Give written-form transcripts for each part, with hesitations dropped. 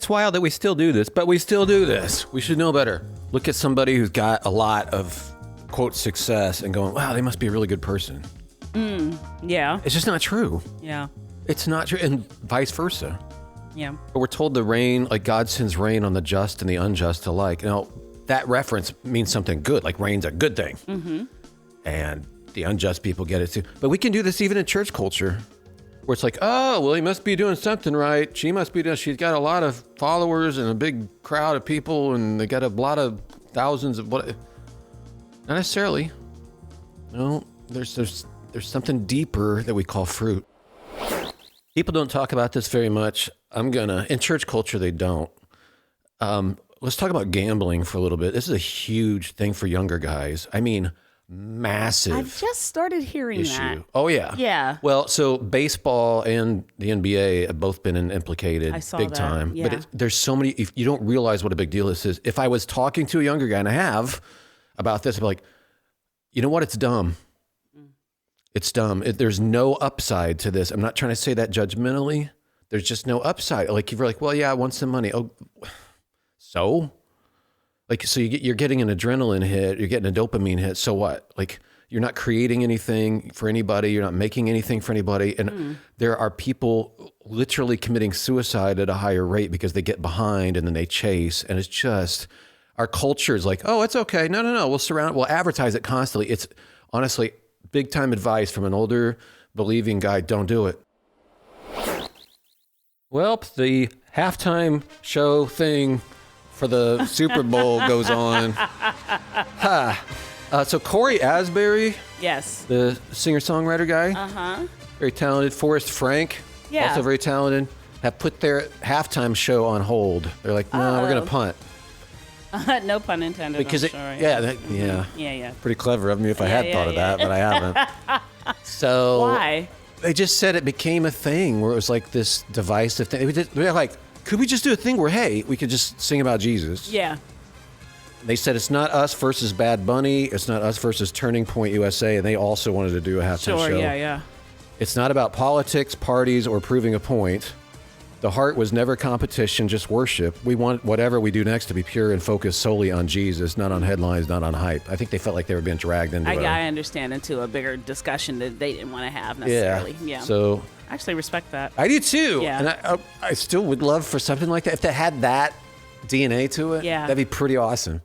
It's wild that we still do this, but we still do this. We should know better. Look at somebody who's got a lot of, quote, success and going, wow, they must be a really good person. Yeah. It's just not true. Yeah. It's not true, and vice versa. Yeah. But we're told the rain, like God sends rain on the just and the unjust alike. Now, that reference means something good, like rain's a good thing. Mm-hmm. And the unjust people get it too. But we can do this even in church culture, where it's like, oh, well, he must be doing something right. She must be doing, she's got a lot of followers and a big crowd of people, and they got a lot of thousands of what? Not necessarily. No, there's something deeper that we call fruit. People don't talk about this very much. In church culture, they don't. Let's talk about gambling for a little bit. This is a huge thing for younger guys. I mean, massive. I've just started hearing issue. that. Oh, yeah. Yeah. Well, so baseball and the NBA have both been implicated big that. time. Yeah. But there's so many, if you don't realize what a big deal this is. If I was talking to a younger guy, and I have, about this, I'd be like, you know what? It's dumb. It's dumb. There's no upside to this. I'm not trying to say that judgmentally. There's just no upside. Like, if you're like, well, yeah, I want some money. Oh, so? Like, so you're getting an adrenaline hit. You're getting a dopamine hit. So what? Like, you're not creating anything for anybody. You're not making anything for anybody. And there are people literally committing suicide at a higher rate because they get behind and then they chase. And it's just, our culture is like, oh, it's okay. No. We'll advertise it constantly. It's honestly big time advice from an older believing guy. Don't do it. Well, the halftime show thing for the Super Bowl goes on. So Corey Asbury, Yes. the singer-songwriter guy, very talented. Forrest Frank, also very talented, have put their halftime show on hold. They're like, no, we're going to punt. No pun intended. Because I'm sure. Yeah. Pretty clever of me if I had thought of that, but I haven't. So Why? They just said it became a thing where it was like this divisive thing. They're like, could we just do a thing where, hey, we could just sing about Jesus? Yeah. They said it's not us versus Bad Bunny. It's not us versus Turning Point USA. And they also wanted to do a halftime show. Sure, yeah. It's not about politics, parties, or proving a point. The heart was never competition, just worship. We want whatever we do next to be pure and focused solely on Jesus, not on headlines, not on hype. I think they felt like they were being dragged into I understand, into a bigger discussion that they didn't want to have necessarily. Yeah. So I actually respect that. I do too. Yeah. And I still would love for something like that. If that had that DNA to it, that'd be pretty awesome.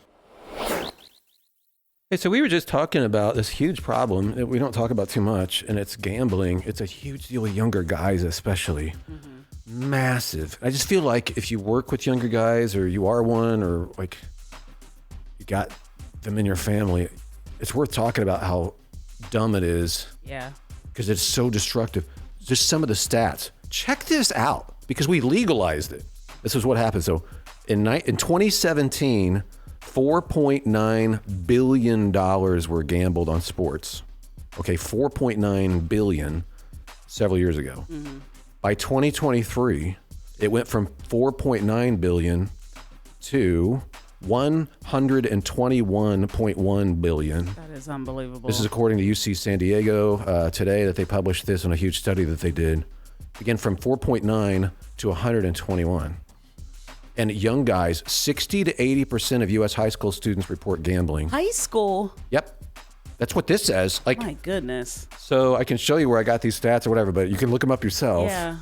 Hey, so we were just talking about this huge problem that we don't talk about too much, and it's gambling. It's a huge deal with younger guys, especially. Massive. I just feel like if you work with younger guys, or you are one, or like you got them in your family, it's worth talking about how dumb it is. Yeah. Because it's so destructive. Just some of the stats. Check this out, because we legalized it. This is what happened. So in 2017, $4.9 billion were gambled on sports. Okay, $4.9 billion several years ago. By 2023, it went from $4.9 billion to $121.1 billion. That is unbelievable. This is according to UC San Diego today, that they published this on a huge study that they did. Again, from 4.9 to 121. And young guys, 60 to 80% of U.S. high school students report gambling. High school? Yep. That's what this says. Like, my goodness. So I can show you where I got these stats or whatever, but you can look them up yourself. Yeah.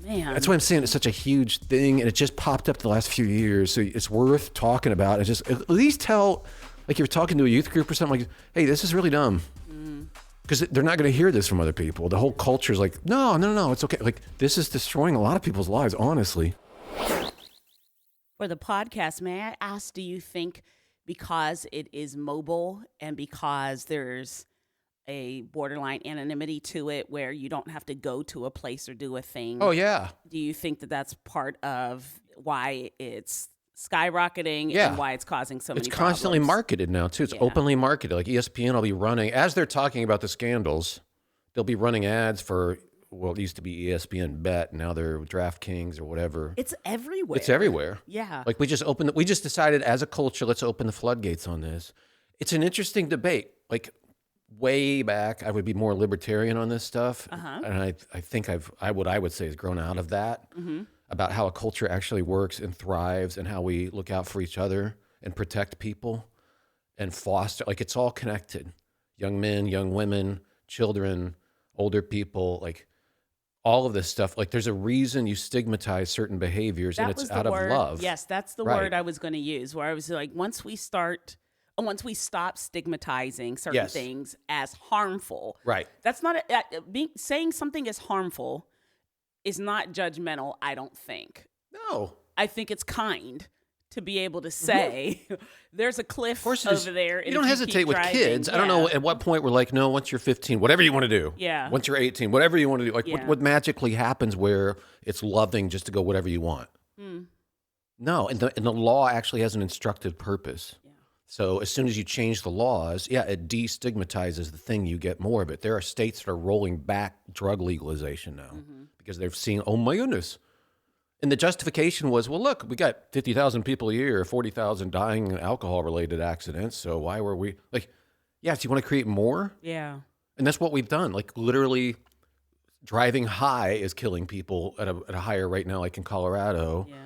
Man. That's why I'm saying it's such a huge thing, and it just popped up the last few years. So it's worth talking about. And just at least tell, like you're talking to a youth group or something, like, hey, this is really dumb. Because they're not going to hear this from other people. The whole culture is like, no, it's okay. Like, this is destroying a lot of people's lives, honestly. For the podcast, may I ask, do you think because it is mobile and because there's a borderline anonymity to it where you don't have to go to a place or do a thing? Oh, yeah. Do you think that that's part of why it's skyrocketing and why it's causing so many problems? It's constantly marketed now, too. It's openly marketed. Like ESPN will be running, as they're talking about the scandals, they'll be running ads for, well, it used to be ESPN Bet. Now they're DraftKings or whatever. It's everywhere. It's everywhere. Yeah. Like we just decided as a culture, let's open the floodgates on this. It's an interesting debate. Like way back, I would be more libertarian on this stuff. And I think I would say has grown out of that. about how a culture actually works and thrives and how we look out for each other and protect people and foster, like it's all connected. Young men, young women, children, older people, like all of this stuff. Like there's a reason you stigmatize certain behaviors and it's out of love. Yes, that's the word I was going to use, where I was like, once we stop stigmatizing certain things as harmful. Right. That's not, saying something is harmful is not judgmental, I don't think. No. I think it's kind to be able to say, there's a cliff over there. And you don't hesitate with kids. I don't know at what point we're like, no, once you're 15, whatever you want to do. Yeah. Once you're 18, whatever you want to do. Like what magically happens where it's loving just to go whatever you want. No, and the law actually has an instructive purpose. Yeah. So as soon as you change the laws, it destigmatizes the thing. You get more of it. There are states that are rolling back drug legalization now because they've seen, oh my goodness. And the justification was, well, look, we got 50,000 people a year, 40,000 dying in alcohol-related accidents. So why were we like, so you want to create more? Yeah. And that's what we've done. Like literally driving high is killing people at a higher rate now, like in Colorado. Yeah.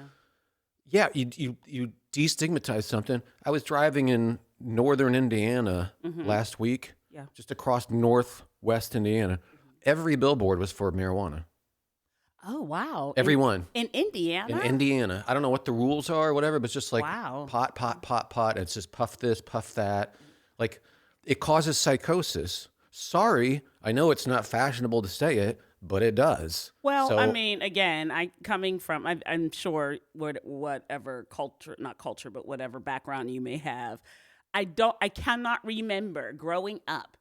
Yeah, you destigmatize something. I was driving in northern Indiana last week, just across northwest Indiana. Every billboard was for marijuana. Oh, wow. Everyone. In Indiana? In Indiana. I don't know what the rules are or whatever, but it's just like pot. It's just puff this, puff that. Like, it causes psychosis. Sorry, I know it's not fashionable to say it, but it does. Well, I mean, again, I'm sure whatever not culture, but whatever background you may have, I cannot remember growing up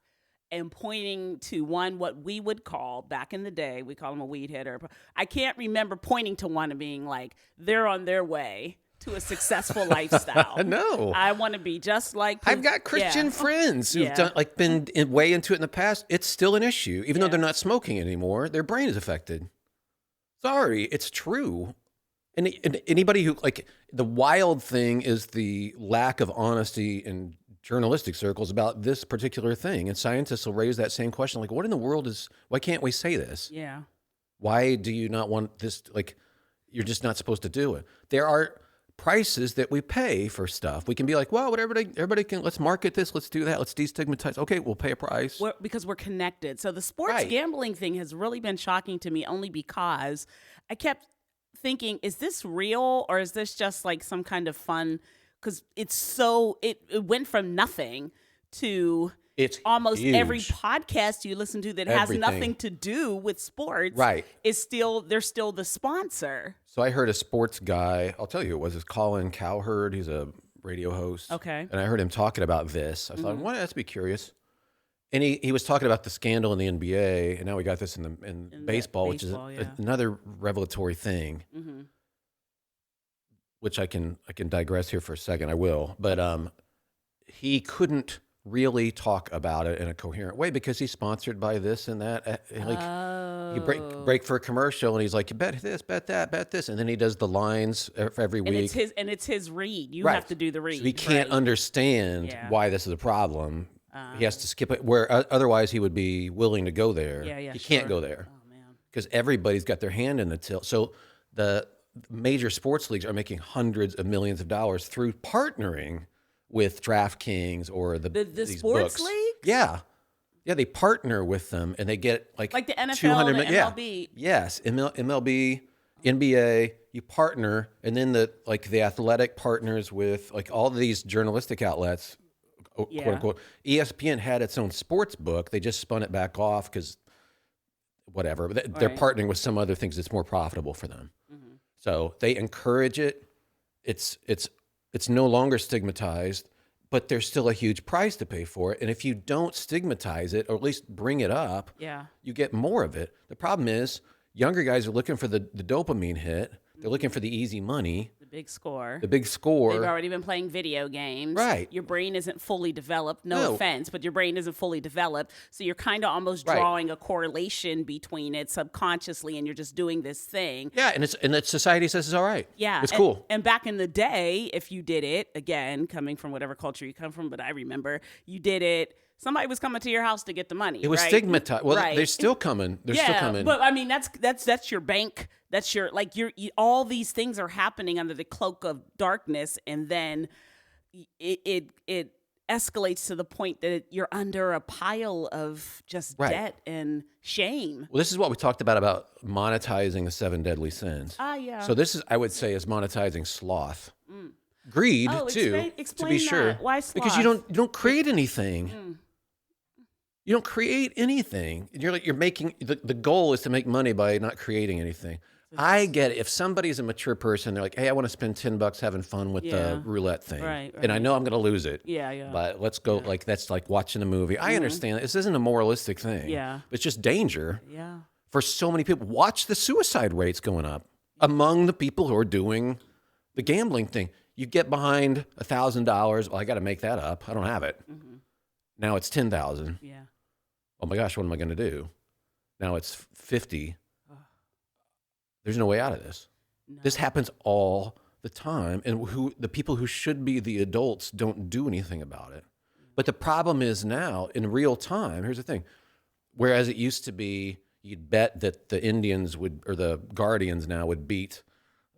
and pointing to what we would call, back in the day, we call them a weed hitter. I can't remember pointing to one and being like, they're on their way to a successful lifestyle. No. I want to be just like... I've got Christian friends who've been way into it in the past. It's still an issue. Even though they're not smoking anymore, their brain is affected. Sorry, it's true. And anybody who, like, the wild thing is the lack of honesty in journalistic circles about this particular thing. And scientists will raise that same question, like, what in the world why can't we say this? Yeah. Why do you not want this? Like, you're just not supposed to do it. There are prices that we pay for stuff. We can be like, well, everybody can, let's market this, let's do that, let's destigmatize. Okay, we'll pay a price. Because we're connected. So the sports gambling thing has really been shocking to me, only because I kept thinking, is this real or is this just like some kind of fun? Because it went from nothing to almost huge. Every podcast you listen to that has nothing to do with sports they're still the sponsor. So I heard a sports guy, I'll tell you who it was, it's Colin Cowherd. He's a radio host. Okay. And I heard him talking about this. I thought, well, let's be curious. And he was talking about the scandal in the NBA, and now we got this in baseball, which is another revelatory thing. Mm-hmm. Which I can digress here for a second. I will, but he couldn't really talk about it in a coherent way because he's sponsored by this and that. He break for a commercial and he's like, you bet this, bet that, bet this, and then he does the lines for every week. It's his read. You have to do the read. So he can't understand why this is a problem. He has to skip it. Where otherwise he would be willing to go there. He can't go there because everybody's got their hand in the till. So the major sports leagues are making hundreds of millions of dollars through partnering with DraftKings or the sports books. Leagues? Yeah, they partner with them and they get like the NFL and the MLB. Yes, MLB, NBA. You partner, and then the athletic partners with like all of these journalistic outlets, quote unquote. ESPN had its own sports book. They just spun it back off because whatever. They're partnering with some other things that's more profitable for them. Mm-hmm. So they encourage it. It's no longer stigmatized, but there's still a huge price to pay for it. And if you don't stigmatize it, or at least bring it up, you get more of it. The problem is younger guys are looking for the dopamine hit. They're looking for the easy money. The big score. They've already been playing video games. Right. Your brain isn't fully developed. No offense, but your brain isn't fully developed. So you're kind of almost drawing a correlation between it subconsciously, and you're just doing this thing. Yeah, and society says it's all right. Yeah. It's cool. And back in the day, if you did it, again, coming from whatever culture you come from, but I remember you did it somebody was coming to your house to get the money. It was right? stigmatized. Well, Right. they're still coming. They're still coming. But I mean, that's your bank. That's your all these things are happening under the cloak of darkness, and then it escalates to the point that you're under a pile of just debt and shame. Well, this is what we talked about monetizing the 7 deadly sins. Yeah. So this is, I would say, is monetizing sloth. Greed, too, to be sure. That. Why sloth? Because you don't create anything. You don't create anything. You're making, the goal is to make money by not creating anything. I get it. If somebody's a mature person, they're like, hey, I want to spend $10 having fun with the roulette thing. Right. And I know I'm going to lose it. Yeah. But let's go, like, that's like watching a movie. I understand. This isn't a moralistic thing. Yeah. It's just danger. Yeah. For so many people. Watch the suicide rates going up among the people who are doing the gambling thing. You get behind $1,000. Well, I got to make that up. I don't have it. Now it's 10,000. Yeah. Oh my gosh, what am I going to do? Now it's 50. There's no way out of this. No. This happens all the time, and the people who should be the adults don't do anything about it. But the problem is now, in real time, here's the thing. Whereas it used to be, you'd bet that the Indians would, or the Guardians now would beat,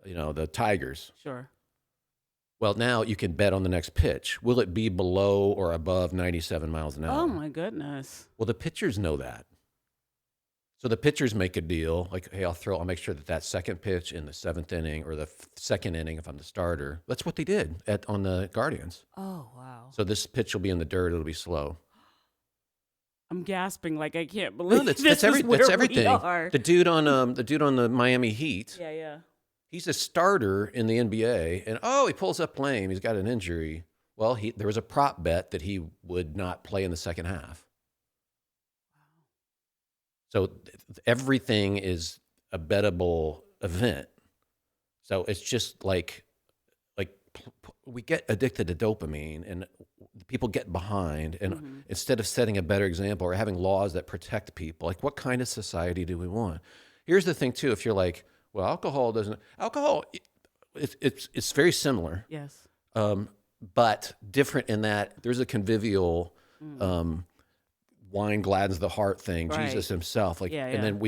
the Tigers. Sure. Well, now you can bet on the next pitch. Will it be below or above 97 miles an hour? Oh my goodness. Well, the pitchers know that. So the pitchers make a deal, like, hey, I'll make sure that second pitch in the 7th inning or the second inning, if I'm the starter. That's what they did on the Guardians. Oh, wow. So this pitch will be in the dirt. It'll be slow. I'm gasping like I can't believe That's that's everything. We are. The dude on the Miami Heat. Yeah. He's a starter in the NBA, and he pulls up lame. He's got an injury. Well, there was a prop bet that he would not play in the second half. So everything is a bettable event. So it's just like we get addicted to dopamine, and people get behind. And instead of setting a better example or having laws that protect people, like, what kind of society do we want? Here's the thing too: if you're like, well, alcohol, it's very similar. Yes. But different in that there's a convivial. Wine gladdens the heart thing, right. Jesus himself. And then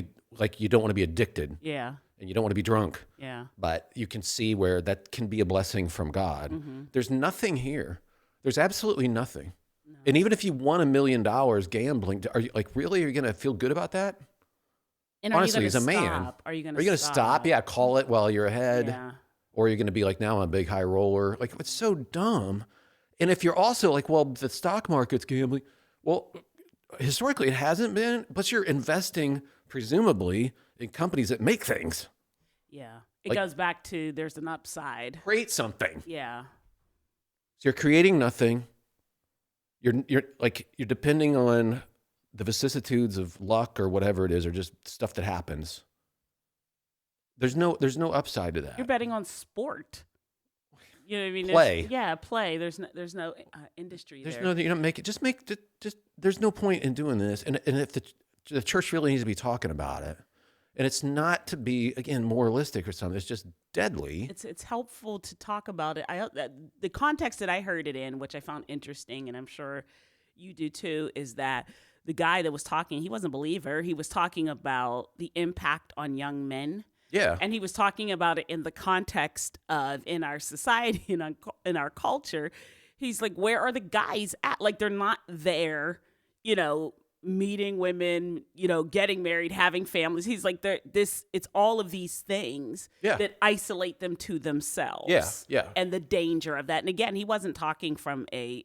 you don't want to be addicted. Yeah. And you don't want to be drunk. Yeah. But you can see where that can be a blessing from God. There's nothing here. There's absolutely nothing. No. And even if you won $1 million gambling, are you really going to feel good about that? And honestly, as a man, are you going to stop? Yeah. Call it while you're ahead. Yeah. Or you're going to be like, now I'm a big high roller. Like, it's so dumb. And if you're also like, well, the stock market's gambling. Well, historically, it hasn't been, but you're investing, presumably, in companies that make things. Yeah. It goes back to there's an upside. Create something. Yeah. So you're creating nothing. You're depending on the vicissitudes of luck or whatever it is, or just stuff that happens. There's no upside to that. You're betting on sport. You know what I mean? Play. Play. There's no industry there's there. No, you don't make it. Just there's no point in doing this. And if the church really needs to be talking about it, and it's not to be, again, moralistic or something. It's just deadly. It's helpful to talk about it. The context that I heard it in, which I found interesting, and I'm sure you do too, is that the guy that was talking, he wasn't a believer. He was talking about the impact on young men. Yeah. And he was talking about it in the context of, in our society and in our culture, he's like, where are the guys at? Like, they're not there, meeting women, getting married, having families. He's like, it's all of these things that isolate them to themselves. Yeah. And the danger of that. And again, he wasn't talking from a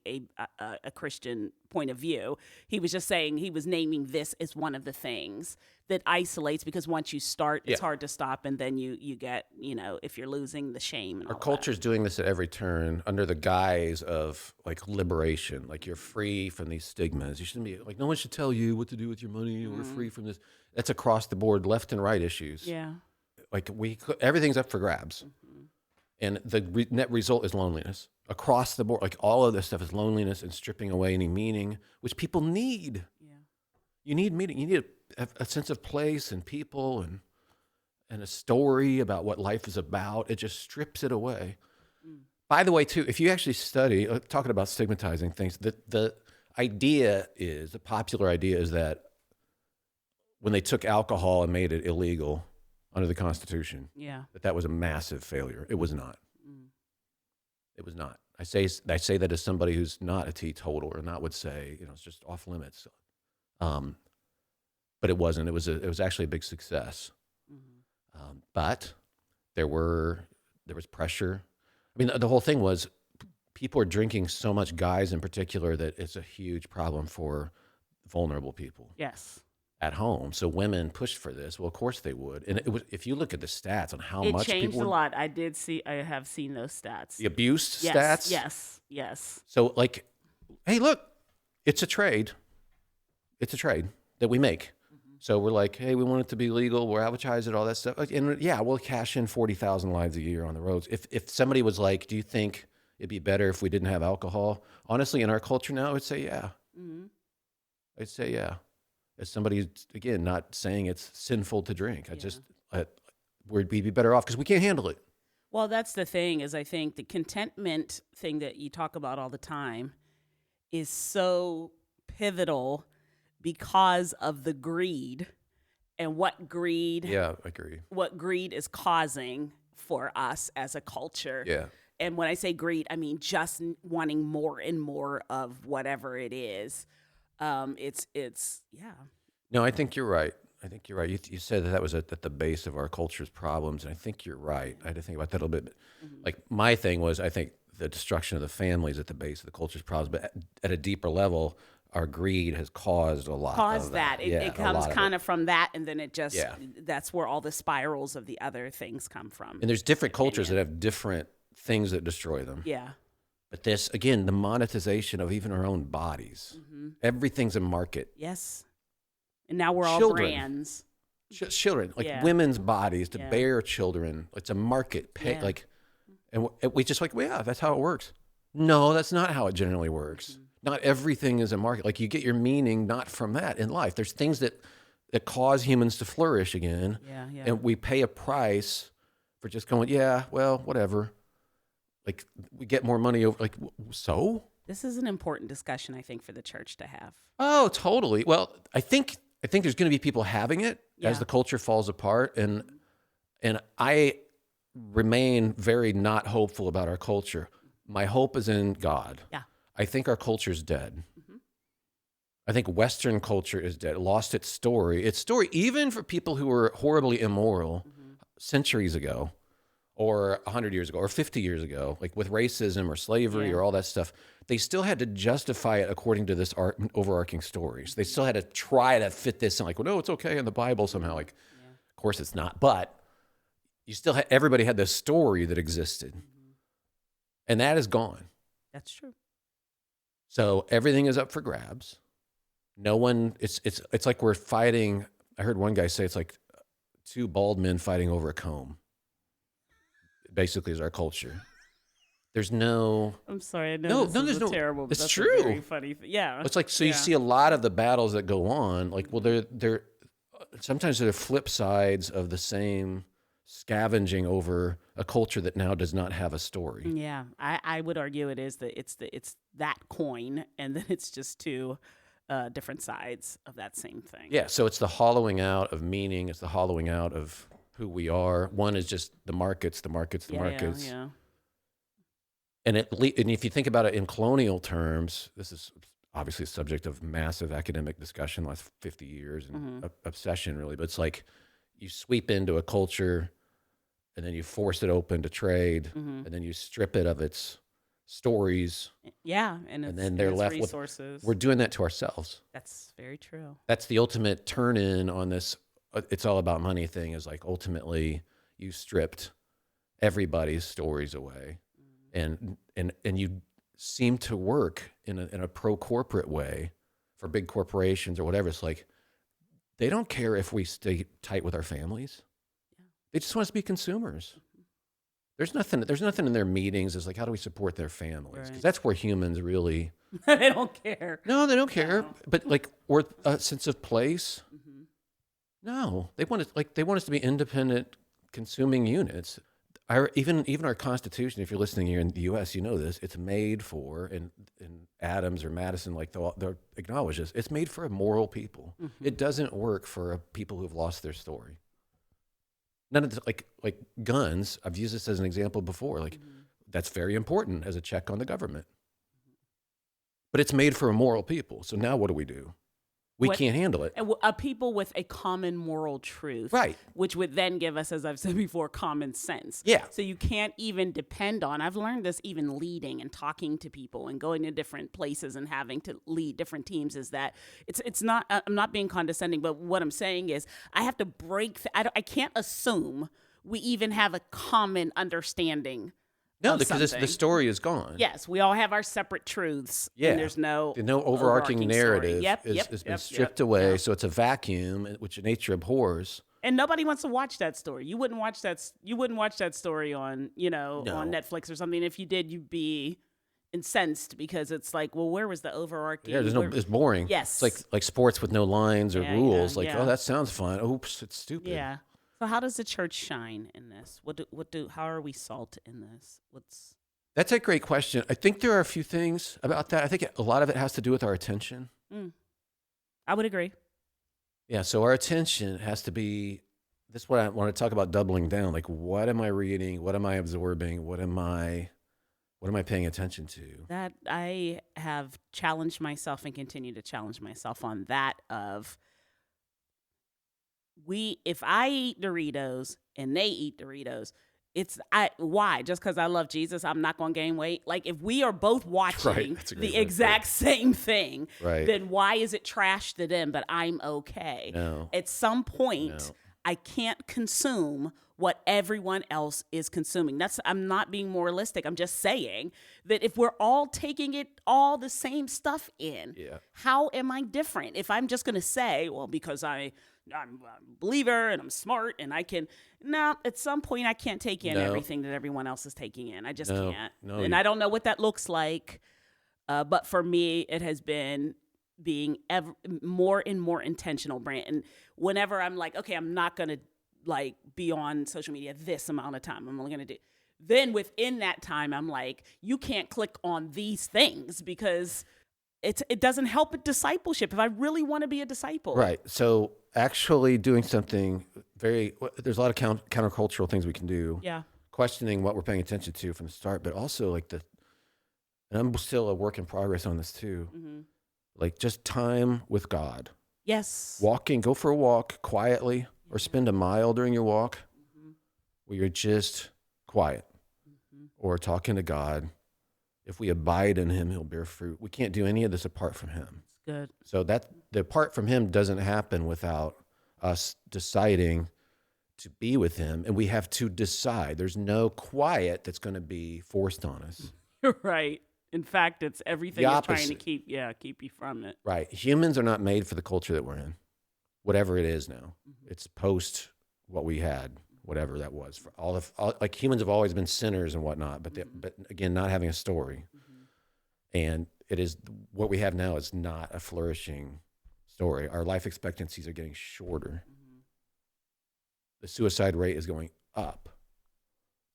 Christian point of view. He was just saying, he was naming this as one of the things that isolates, because once you start, it's hard to stop. And then you get, if you're losing, the shame. And our culture's doing this at every turn under the guise of like liberation. Like, you're free from these stigmas. You shouldn't be like, no one should tell you what to do with your money. We're free from this. That's across the board, left and right issues. Yeah. Like, everything's up for grabs. And the net result is loneliness across the board. Like, all of this stuff is loneliness and stripping away any meaning, which people need. Yeah. You need meaning. You need a sense of place and people and a story about what life is about. It just strips it away. By the way, too, if you actually study, talking about stigmatizing things, the popular idea is that when they took alcohol and made it illegal under the Constitution, that was a massive failure. It was not. It was not. I say that as somebody who's not a teetotaler and not would say, it's just off limits. But it wasn't. It was actually a big success. But there was pressure. I mean, the whole thing was people are drinking so much, guys in particular, that it's a huge problem for vulnerable people. Yes. At home. So women pushed for this. Well, of course they would. And it was, if you look at the stats on how much people... It changed a lot. I have seen those stats. The abuse stats? Yes. So like, hey, look, it's a trade. It's a trade that we make. So we're like, hey, we want it to be legal. We'll advertise it, all that stuff. And yeah, we'll cash in 40,000 lives a year on the roads. If somebody was like, do you think it'd be better if we didn't have alcohol? Honestly, in our culture now, I'd say yeah. I'd say yeah. As somebody, again, not saying it's sinful to drink. We'd be better off because we can't handle it. Well, that's the thing, is I think the contentment thing that you talk about all the time is so pivotal because of the greed and what greed... Yeah, I agree. What greed is causing for us as a culture. Yeah. And when I say greed, I mean just wanting more and more of whatever it is. It's No, I think you're right. You said that was at the base of our culture's problems, and I think you're right. I had to think about that a little bit. Like my thing was, I think the destruction of the family is at the base of the culture's problems, but at a deeper level, our greed has caused a lot of that. It comes kind of from that, and then it just that's where all the spirals of the other things come from. And there's different cultures that have different things that destroy them. Yeah. But this, again, the monetization of even our own bodies. Everything's a market. Yes. And now we're all brands. Children, like women's bodies to bear children. It's a market. And we just like, well, yeah, that's how it works. No, that's not how it generally works. Not everything is a market. Like you get your meaning not from that in life. There's things that cause humans to flourish again. Yeah. And we pay a price for just going, yeah, well, whatever. Like we get more money over, like, so? This is an important discussion, I think, for the church to have. Oh, totally. Well, I think there's going to be people having it as the culture falls apart. And I remain very not hopeful about our culture. My hope is in God. Yeah. I think our culture's dead. I think Western culture is dead. It lost its story. Its story, even for people who were horribly immoral centuries ago, or 100 years ago, or 50 years ago, like with racism or slavery or all that stuff, they still had to justify it according to this overarching stories. They still had to try to fit this in, like, well, no, it's okay in the Bible somehow. Like, of course it's not. But you still had, everybody had this story that existed. And that is gone. That's true. So everything is up for grabs. No one, it's like we're fighting. I heard one guy say it's like two bald men fighting over a comb. Basically, is our culture. There's no. I'm sorry. I know there's no terrible. It's that's true. A very funny. Yeah. It's like you see a lot of the battles that go on. Like, well, they're sometimes they're flip sides of the same scavenging over a culture that now does not have a story. Yeah, I would argue it is that it's that coin, and then it's just two different sides of that same thing. Yeah. So it's the hollowing out of meaning. It's the hollowing out of who we are. One is just the markets. Yeah. And if you think about it in colonial terms, this is obviously a subject of massive academic discussion the last 50 years and obsession, really. But it's like you sweep into a culture and then you force it open to trade and then you strip it of its stories. Yeah, and then they're left resources. We're doing that to ourselves. That's very true. That's the ultimate turn-in on this it's all about money thing, is like ultimately you stripped everybody's stories away. And you seem to work in a pro-corporate way for big corporations or whatever. It's like they don't care if we stay tight with our families. Yeah. They just want us to be consumers. There's nothing in their meetings is like, how do we support their families? Because that's where humans really they don't care. No, they don't care. No. But like, or a sense of place. No, they want us to be independent consuming units. Even our Constitution, if you're listening here in the U.S., you know this. It's made for, and Adams or Madison, like they'll acknowledge this. It's made for a moral people. It doesn't work for people who've lost their story. None of this, like guns. I've used this as an example before. Like that's very important as a check on the government. But it's made for a moral people. So now what do? We can't handle it. A people with a common moral truth. Right. Which would then give us, as I've said before, common sense. Yeah. So you can't even depend on, I've learned this even leading and talking to people and going to different places and having to lead different teams, is that it's not, I'm not being condescending, but what I'm saying is I have to I can't assume we even have a common understanding. No, because the story is gone. Yes, we all have our separate truths. Yeah. And there's no overarching narrative story. has been stripped away, so it's a vacuum, which nature abhors. And nobody wants to watch that story. You wouldn't watch that story on, on Netflix or something. If you did, you'd be incensed because it's like, well, where was the overarching? Yeah, it's boring. Yes. It's like sports with no lines or rules. Oh, that sounds fun. Oops, it's stupid. Yeah. So how does the church shine in this? How are we salt in this? That's a great question. I think there are a few things about that. I think a lot of it has to do with our attention. I would agree. Yeah, so our attention has to be, this is what I want to talk about, doubling down. Like, what am I reading? What am I absorbing? What am I paying attention to? That I have challenged myself and continue to challenge myself on that of, if I eat Doritos and they eat Doritos, why? Just because I love Jesus, I'm not going to gain weight? Like, if we are both watching the exact same thing, then why is it trash to them, but I'm okay? No. At some point, I can't consume what everyone else is consuming. I'm not being moralistic. I'm just saying that if we're all taking all the same stuff in, how am I different? If I'm just going to say, well, because I'm a believer and I'm smart and I can, at some point I can't take in everything that everyone else is taking in. I just can't. No, and I don't know what that looks like. But for me, it has been being more and more intentional, Brant. And whenever I'm like, okay, I'm not going to be on social media this amount of time. I'm only going to do. Then within that time, I'm like, you can't click on these things because it doesn't help with discipleship if I really want to be a disciple. Right. So actually doing something there's a lot of countercultural things we can do. Yeah. Questioning what we're paying attention to from the start, but also and I'm still a work in progress on this too. Mm-hmm. Like just time with God. Yes. Go for a walk quietly or spend a mile during your walk where you're just quiet or talking to God. If we abide in him, he'll bear fruit. We can't do any of this apart from him. Good. So that the apart from him doesn't happen without us deciding to be with him. And we have to decide. There's no quiet that's going to be forced on us. You're right. In fact, it's everything is trying to keep you from it. Right. Humans are not made for the culture that we're in, whatever it is now. It's post what we had, whatever that was. For all like humans have always been sinners and whatnot, but but again, not having a story. And it is what we have now is not a flourishing story. Our life expectancies are getting shorter. The suicide rate is going up.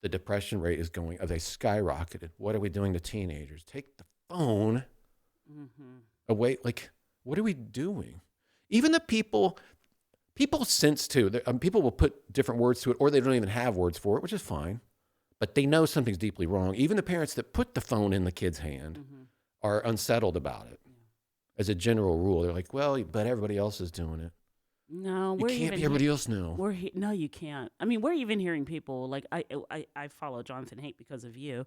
The depression rate is going up. They skyrocketed. What are we doing to teenagers? Take the phone away. Like, what are we doing? Even the people sense too. People will put different words to it, or they don't even have words for it, which is fine. But they know something's deeply wrong. Even the parents that put the phone in the kid's hand are unsettled about it. As a general rule, they're like, well, but everybody else is doing it. No, you can't be everybody else now. No, you can't. I mean, we're even hearing people like I follow Jonathan Haidt because of you,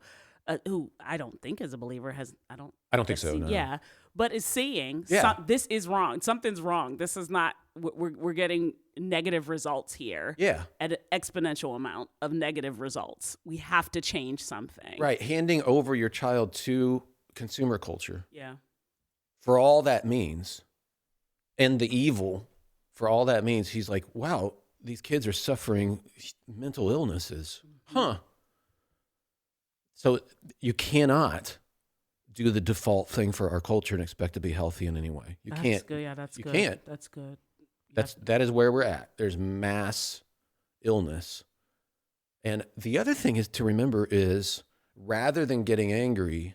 who I don't think is a believer. I don't think so. No. Yeah, but is seeing this is wrong. Something's wrong. This is not. We're getting negative results here. Yeah, at an exponential amount of negative results. We have to change something. Right, handing over your child to consumer culture. Yeah, for all that means, and the evil. For all that means, he's like, wow, these kids are suffering mental illnesses. Huh. So you cannot do the default thing for our culture and expect to be healthy in any way. You can't. Good. Yeah, that's you good. Can't. That's good. That is where we're at. There's mass illness. And the other thing is to remember is rather than getting angry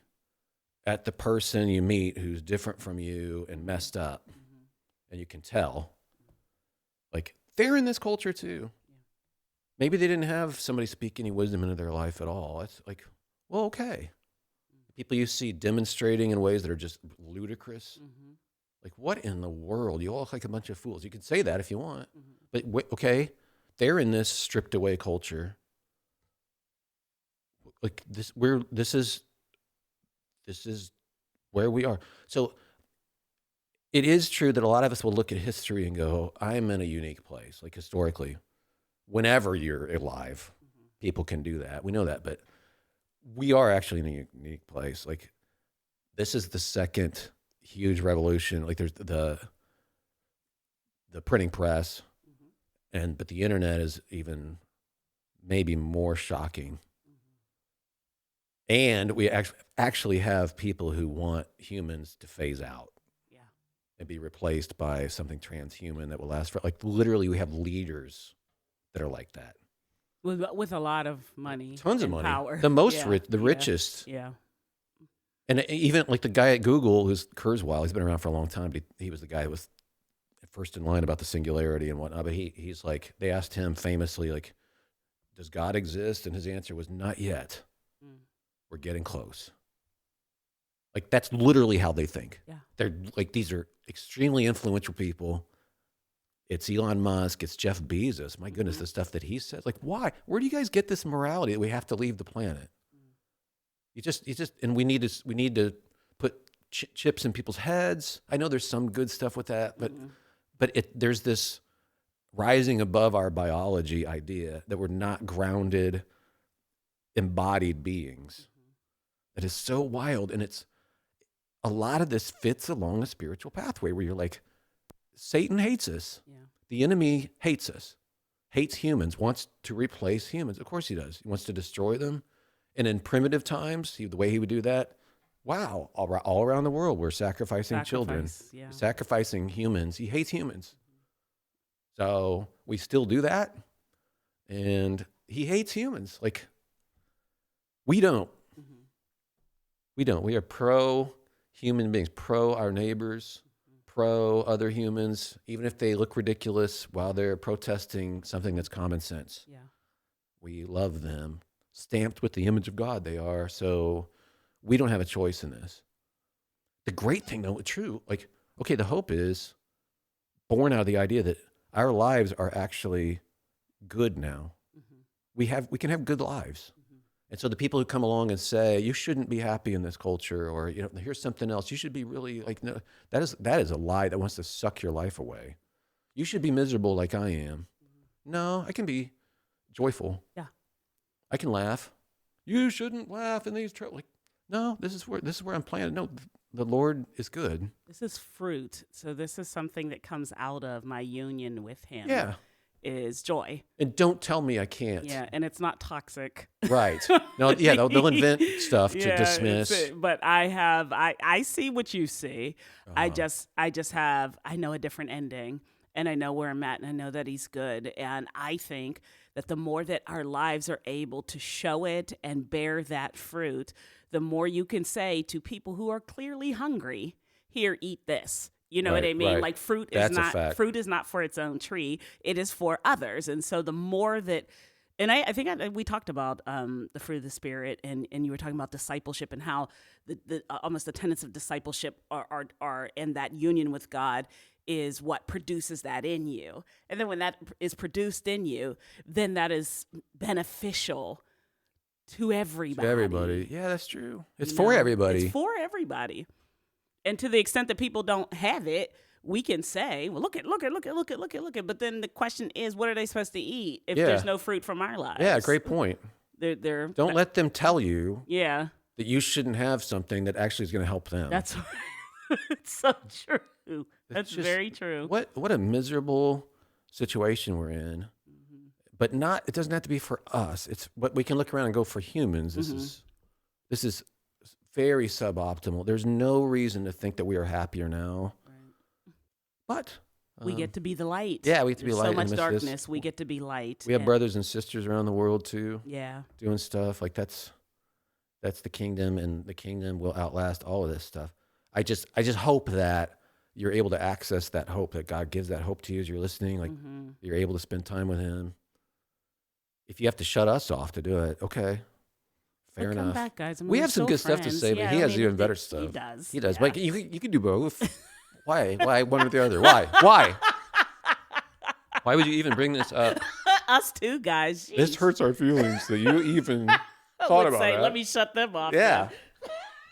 at the person you meet who's different from you and messed up, and you can tell, like, they're in this culture too. Maybe they didn't have somebody speak any wisdom into their life at all. It's like, well, okay. People you see demonstrating in ways that are just ludicrous. Like, what in the world? You all look like a bunch of fools. You can say that if you want. But, okay, they're in this stripped away culture. Like, this is where we are. So it is true that a lot of us will look at history and go, I'm in a unique place. Like, historically, whenever you're alive, people can do that. We know that, but we are actually in a unique place. Like, this is the second huge revolution. Like, there's the printing press, but the internet is even maybe more shocking. And we actually have people who want humans to phase out and be replaced by something transhuman that will last for, like, literally we have leaders that are like that. With a lot of money. Tons of and money. Power. The most rich, the richest. Yeah. And even like the guy at Google, who's Kurzweil, he's been around for a long time, but he was the guy who was first in line about the singularity and whatnot. But he's like, they asked him famously, like, does God exist? And his answer was, not yet. We're getting close. Like, that's literally how they think. Yeah. They're like, these are extremely influential people. It's Elon Musk. It's Jeff Bezos. My goodness, the stuff that he says. Like, why? Where do you guys get this morality that we have to leave the planet? You just, and we need to put chips in people's heads. I know there's some good stuff with that, but there's this rising above our biology idea that we're not grounded, embodied beings. That is so wild, and it's a lot of this fits along a spiritual pathway where you're like, Satan hates us. Yeah. The enemy hates us, hates humans, wants to replace humans. Of course he does. He wants to destroy them. And in primitive times, the way he would do that, wow, all around the world, we're sacrificing children, sacrificing humans. He hates humans. So we still do that, and he hates humans. Like, we don't. We don't. We are pro-human beings, pro our neighbors, pro other humans, even if they look ridiculous while they're protesting something that's common sense. Yeah. We love them. Stamped with the image of God they are, so we don't have a choice in this. The great thing, though, true, like, okay, the hope is born out of the idea that our lives are actually good now. We can have good lives. And so the people who come along and say, you shouldn't be happy in this culture, or, you know, here's something else, you should be really, like, no, that is a lie that wants to suck your life away. You should be miserable like I am. No, I can be joyful. Yeah. I can laugh. You shouldn't laugh in these like, no, this is where I'm planted. No, the Lord is good. This is fruit. So this is something that comes out of my union with him. Yeah. Is joy. And don't tell me I can't. Yeah, and it's not toxic. Right. No, yeah, they'll invent stuff to dismiss. But I see what you see. I know a different ending, and I know where I'm at, and I know that he's good. And I think that the more that our lives are able to show it and bear that fruit, the more you can say to people who are clearly hungry, here, eat this. You know what I mean? Right. Like, fruit is not for its own tree. It is for others. And so the more that, and I think we talked about the fruit of the Spirit, and you were talking about discipleship and how the almost the tenets of discipleship are in that union with God is what produces that in you. And then when that is produced in you, then that is beneficial to everybody. To everybody. Yeah, that's true. It's for everybody. It's for everybody. And to the extent that people don't have it, we can say, well, look at. But then the question is, what are they supposed to eat if there's no fruit from our lives? Yeah, great point. Don't let them tell you that you shouldn't have something that actually is going to help them. That's it's so true. That's just very true. What a miserable situation we're in. But it doesn't have to be for us. It's what we can look around and go, for humans, this is very suboptimal. There's no reason to think that we are happier now. Right. But we get to be the light. Yeah, we get to be light. So much darkness. We get to be light. We have brothers and sisters around the world too. Yeah. Doing stuff like that's. That's the kingdom, and the kingdom will outlast all of this stuff. I just hope that you're able to access that hope, that God gives that hope to you as you're listening. Like you're able to spend time with Him. If you have to shut us off to do it, okay, fair enough. Come back, guys. We have some good stuff to say, but he has even better stuff. He does. Yeah. But you can do both. Why one or the other? Why would you even bring this up? Us too, guys. Jeez. This hurts our feelings that you even thought about say, it. let me shut them off. Yeah. Then.